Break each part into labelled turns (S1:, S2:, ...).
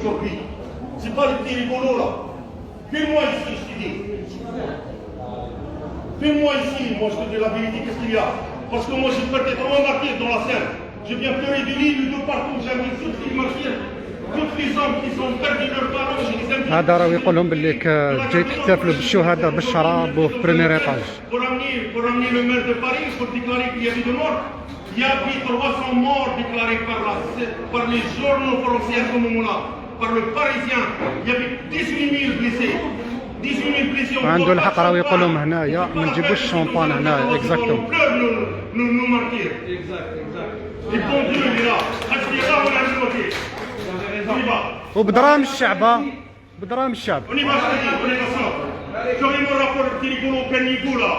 S1: aujourd'hui. C'est pas le petit rigolo là. Fais-moi ici, je te dis. Fais-moi ici, moi je te dis la vérité, qu'est-ce qu'il y a? Parce que moi j'ai peut-être trop marqué dans la scène. Je viens pleurer du lit, de partout, j'aimerais toutes les marquées. Toutes les hommes qui sont perdus leur parents, je les aime.
S2: هذا راه يقول لهم باللي جاي تحتفلوا بالشهداء بالشراب وفي بريمير ايطاج.
S1: Pour amener le maire de Paris, pour déclarer qu'il y avait de morts. Il y a eu 300 morts déclarés par les journaux français à ce moment-là, par le Parisien. Il y avait 18 000 blessés. 18 000 blessés.
S2: عنده الحق راه يقول لهم هنايا ما نجيبوش الشامبان هنايا اكزاكتوم.
S1: Nous marquer. Et bon Dieu, il est là. Restez là, on a une moitié. On y va.
S2: وبدراهم الشعب بدراهم الشعب.
S1: On y va, on y va ça. J'aurai mon rapport qui rigolo au caniveau là.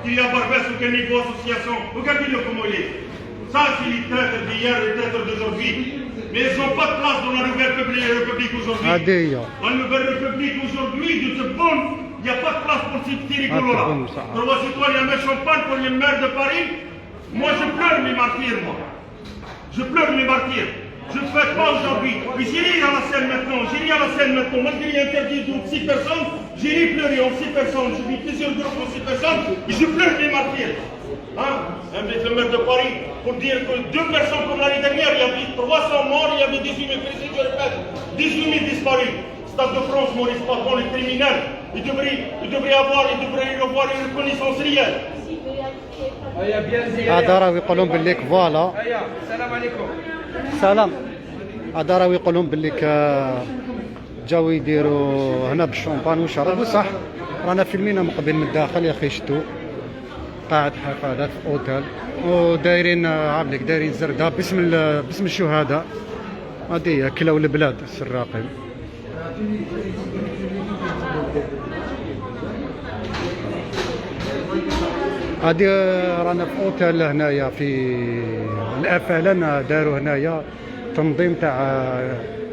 S1: Il y a Barbès au caniveau association. Regardez-le comment il est. Ça, c'est les traîtres d'hier, les traîtres d'aujourd'hui. Mais ils n'ont pas de place dans la nouvelle République aujourd'hui. Dans la nouvelle République aujourd'hui, de ce bon, il n'y a pas de place pour ces petits rigolos là. Trois citoyens mettent champagne pour les maires de Paris. Moi, je pleure mes martyrs, moi. Je pleure mes martyrs. Je ne fais pas aujourd'hui. Mais j'irai à la scène maintenant. J'irai à la scène maintenant. Moi, je interdit de 6 personnes. J'irai pleurer en 6 personnes. Je vis plusieurs groupes en 6 personnes. Et je pleure mes martyrs. Hein? Avec le maire de Paris, pour dire que 2 personnes comme l'année dernière, il y avait 300 morts, il y avait 18 000 blessés, je répète, 18 000 disparus. Stade de France, Maurice Patron, les criminels, ils devraient avoir une reconnaissance réelle.
S2: هذا راه يقولون باللي فوالا.
S3: السلام عليكم.
S2: سلام. هذا راه يقولون باللي جاو يديروا هنا بالشامبان وشرب وصح. رانا فيلمينا من قبل من الداخل يا اخي شتو قاعة حفلات في اوتيل ودايرين عاملك دايرين زردة باسم الشهداء. هذه هي كلاو البلاد السراقين. هذه رانا في اوتيل هنايا في الافلان داروا هنايا تنظيم تاع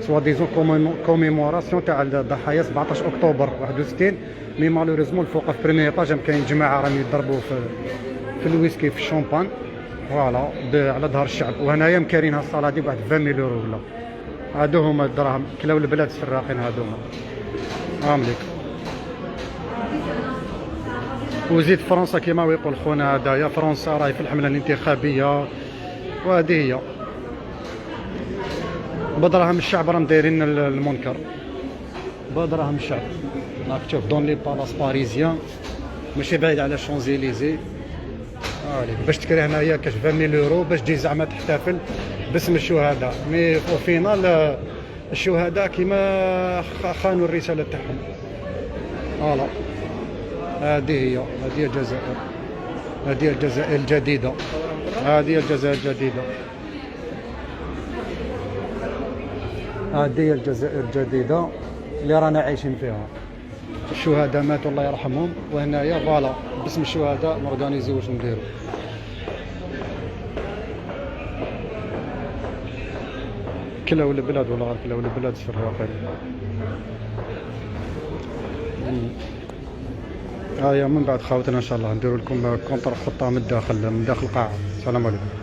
S2: سوا ديزون كوميموراسيون تاع الضحايا 17 اكتوبر 61. مي مالوريزمون الفوق في بريمير ايطاج كاين جماعه راهم يضربوا في الويسكي في الشامبان فوالا على ظهر الشعب. وهنايا مكارينها الصاله دي بواحد 20 مليون يورو ولا. هادو هما الدراهم كلاو البلاد السراقين هادوما عامليك. وزيد فرنسا كيما يقول خونا هدايا فرنسا راهي في الحمله الانتخابيه وهذه هي بدراهم الشعب راهم دايرين المنكر. بدراهم الشعب راك تشوف دون لي بالاس باريزيان ماشي بعيد على شونزيليزي. باش تكري هنايا كاش 20 مليون يورو باش تجي زعما تحتفل باسم الشهداء. مي او فينال الشهداء كيما خانوا الرساله تاعهم. فوالا هذه هي الجزائر. هذه الجزائر الجديده. هذه الجزائر الجديده. هذه هي الجزائر الجديده اللي رانا عايشين فيها. الشهداء ماتوا الله يرحمهم وهنايا فوالا باسم الشهداء نورغانيزيو واش نديرو. كلاو البلاد ولا غير كلاو البلاد السراقين. هيا من بعد خاوتنا ان شاء الله نديرو لكم كونتر خطه من داخل القاعه. السلام عليكم.